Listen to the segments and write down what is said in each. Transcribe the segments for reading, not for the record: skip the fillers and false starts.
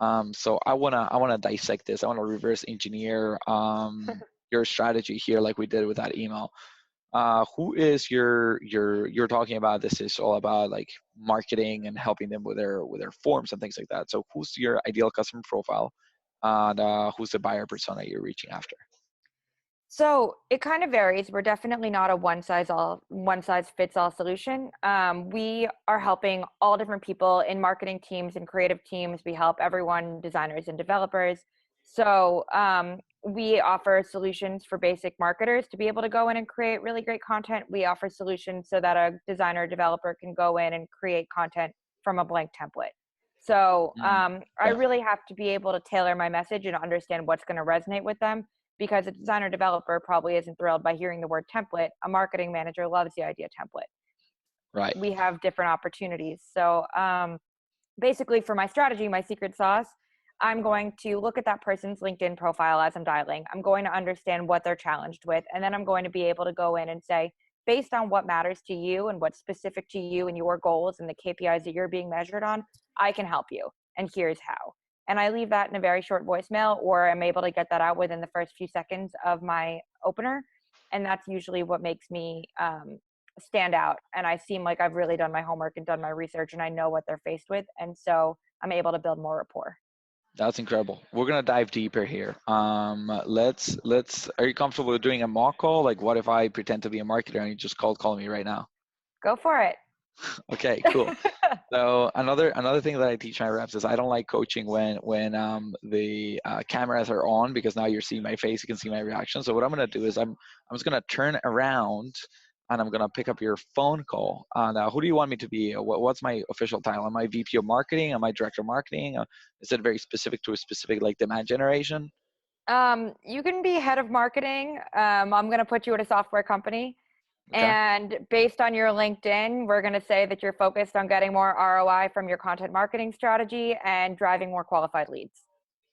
So I wanna dissect this. I wanna reverse engineer your strategy here, like we did with that email. Who is you're talking about? This is all about like marketing and helping them with their forms and things like that. So who's your ideal customer profile, and who's the buyer persona you're reaching after? So it kind of varies. We're definitely not a one size fits all solution. We are helping all different people in marketing teams and creative teams. We help everyone, designers and developers. So we offer solutions for basic marketers to be able to go in and create really great content. We offer solutions so that a designer developer can go in and create content from a blank template. So Mm, I okay. really have to be able to tailor my message and understand what's going to resonate with them, because a designer developer probably isn't thrilled by hearing the word template. A marketing manager loves the idea template. Right. We have different opportunities. So basically, for my strategy, my secret sauce, I'm going to look at that person's LinkedIn profile as I'm dialing. I'm going to understand what they're challenged with. And then I'm going to be able to go in and say, based on what matters to you and what's specific to you and your goals and the KPIs that you're being measured on, I can help you. And here's how. And I leave that in a very short voicemail, or I'm able to get that out within the first few seconds of my opener. And that's usually what makes me stand out. And I seem like I've really done my homework and done my research and I know what they're faced with. And so I'm able to build more rapport. That's incredible. We're gonna dive deeper here. Let's. Are you comfortable with doing a mock call? Like, what if I pretend to be a marketer and you just call me right now? Go for it. Okay, cool. So another thing that I teach my reps is I don't like coaching when the cameras are on, because now you're seeing my face, you can see my reaction. So what I'm gonna do is I'm just gonna turn around and I'm gonna pick up your phone call. And who do you want me to be? What's my official title? Am I VP of marketing? Am I director of marketing? Is it very specific to a specific like demand generation? You can be head of marketing. I'm going to put you at a software company. Okay. And based on your LinkedIn, we're going to say that you're focused on getting more ROI from your content marketing strategy and driving more qualified leads.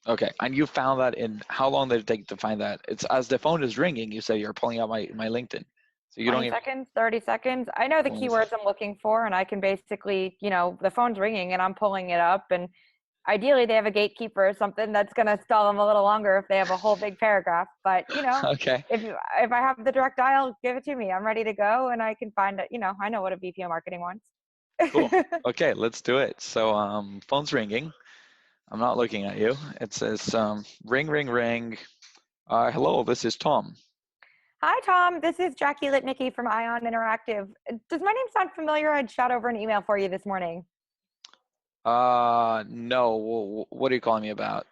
Okay. And you found that in how long did it take to find that? It's as the phone is ringing, you say you're pulling out my LinkedIn. So you don't 20 even. seconds, 30 seconds. I know the keywords I'm looking for, and I can basically, the phone's ringing and I'm pulling it up. And ideally, they have a gatekeeper or something that's going to stall them a little longer if they have a whole big paragraph. But, Okay. if I have the direct dial, give it to me. I'm ready to go, and I can find it. I know what a VP of marketing wants. Cool. Okay, let's do it. So phone's ringing. I'm not looking at you. It says ring, ring, ring. Hello, this is Tom. Hi, Tom. This is Jackie Lipnicki from Ion Interactive. Does my name sound familiar? I'd shot over an email for you this morning. No. What are you calling me about?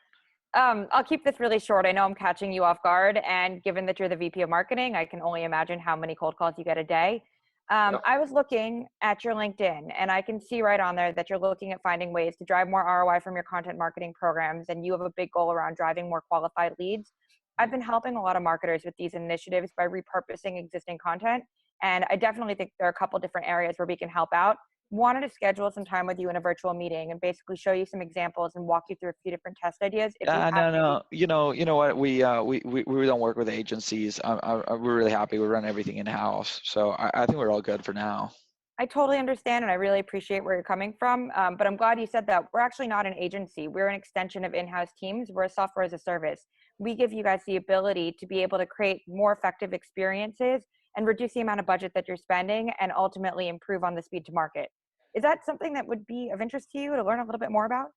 I'll keep this really short. I know I'm catching you off guard, and given that you're the VP of marketing, I can only imagine how many cold calls you get a day. Yep. I was looking at your LinkedIn, and I can see right on there that you're looking at finding ways to drive more ROI from your content marketing programs, and you have a big goal around driving more qualified leads. I've been helping a lot of marketers with these initiatives by repurposing existing content, and I definitely think there are a couple different areas where we can help out. Wanted to schedule some time with you in a virtual meeting and basically show you some examples and walk you through a few different test ideas. If you have No, maybe, no. You know what? We don't work with agencies. We're really happy. We run everything in house. So I think we're all good for now. I totally understand and I really appreciate where you're coming from. But I'm glad you said that. We're actually not an agency. We're an extension of in-house teams. We're a software as a service. We give you guys the ability to be able to create more effective experiences and reduce the amount of budget that you're spending and ultimately improve on the speed to market. Is that something that would be of interest to you to learn a little bit more about?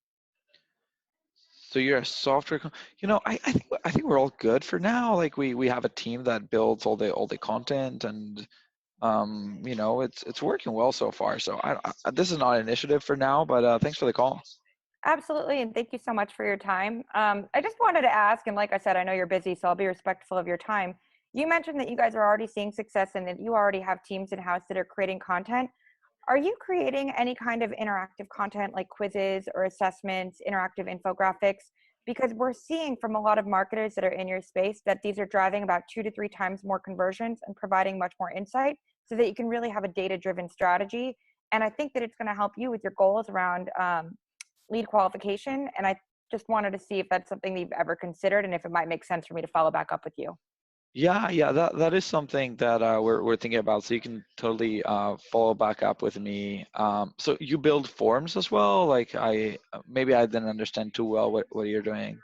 So you're a software. I think we're all good for now. Like we have a team that builds all the content, and it's working well so far. So this is not an initiative for now, but thanks for the call. Absolutely, and thank you so much for your time. I just wanted to ask, and like I said, I know you're busy, so I'll be respectful of your time. You mentioned that you guys are already seeing success and that you already have teams in-house that are creating content. Are you creating any kind of interactive content like quizzes or assessments, interactive infographics? Because we're seeing from a lot of marketers that are in your space that these are driving about 2 to 3 times more conversions and providing much more insight so that you can really have a data-driven strategy. And I think that it's going to help you with your goals around lead qualification. And I just wanted to see if that's something that you've ever considered and if it might make sense for me to follow back up with you. Yeah, that is something that we're thinking about. So you can totally follow back up with me. So you build forms as well? Like maybe I didn't understand too well what you're doing.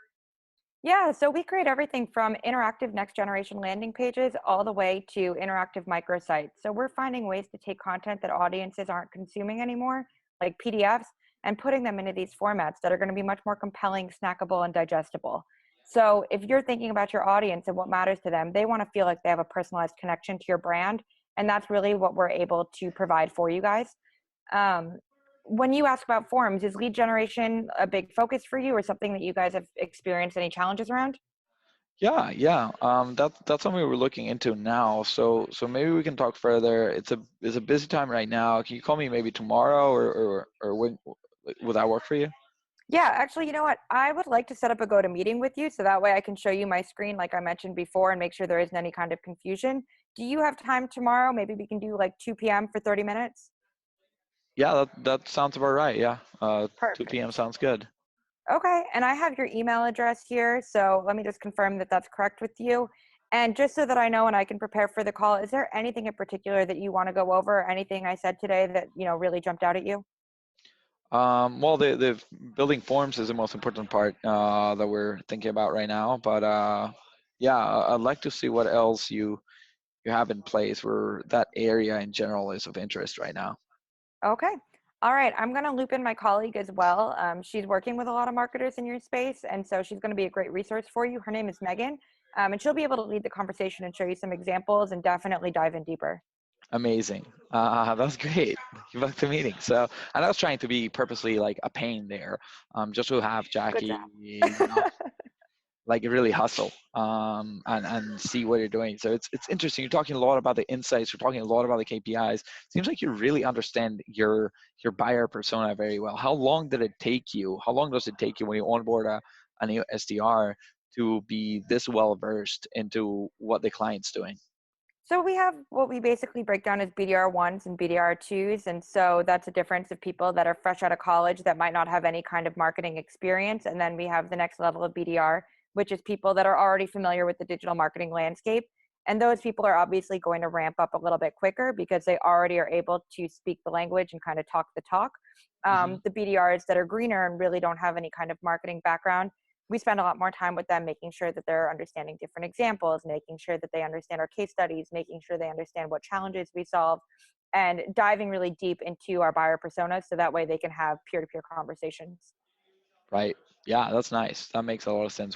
Yeah, so we create everything from interactive next generation landing pages all the way to interactive microsites. So we're finding ways to take content that audiences aren't consuming anymore, like PDFs, and putting them into these formats that are going to be much more compelling, snackable, and digestible. So if you're thinking about your audience and what matters to them, they want to feel like they have a personalized connection to your brand. And that's really what we're able to provide for you guys. Um, when you ask about forums, is lead generation a big focus for you or something that you guys have experienced any challenges around? Yeah. That's something we're looking into now. So maybe we can talk further. It's a busy time right now. Can you call me maybe tomorrow or when would that work for you? Yeah, actually, you know what? I would like to set up a go to meeting with you so that way I can show you my screen like I mentioned before and make sure there isn't any kind of confusion. Do you have time tomorrow? Maybe we can do like 2 p.m. for 30 minutes. Yeah, that sounds about right. Yeah. 2 p.m. Perfect. sounds good. Okay, and I have your email address here, so let me just confirm that that's correct with you. And just so that I know and I can prepare for the call, is there anything in particular that you want to go over? Anything I said today that, really jumped out at you? Well, the building forms is the most important part that we're thinking about right now. But yeah, I'd like to see what else you have in place where that area in general is of interest right now. Okay. All right. I'm going to loop in my colleague as well. She's working with a lot of marketers in your space, and so she's going to be a great resource for you. Her name is Megan, and she'll be able to lead the conversation and show you some examples and definitely dive in deeper. Amazing. That's great. You booked the meeting. So, and I was trying to be purposely like a pain there, just to have Good Jackie, job. like really hustle, and see what you're doing. So it's interesting. You're talking a lot about the insights. You're talking a lot about the KPIs. Seems like you really understand your buyer persona very well. How long did it take you? How long does it take you when you onboard a new SDR to be this well versed into what the client's doing? So we have what we basically break down as BDR ones and BDR twos. And so that's a difference of people that are fresh out of college that might not have any kind of marketing experience. And then we have the next level of BDR, which is people that are already familiar with the digital marketing landscape. And those people are obviously going to ramp up a little bit quicker because they already are able to speak the language and kind of talk the talk. Hmm. The BDRs that are greener and really don't have any kind of marketing background, we spend a lot more time with them making sure that they're understanding different examples, making sure that they understand our case studies, making sure they understand what challenges we solve, and diving really deep into our buyer personas so that way they can have peer-to-peer conversations. Right. Yeah, that's nice. That makes a lot of sense.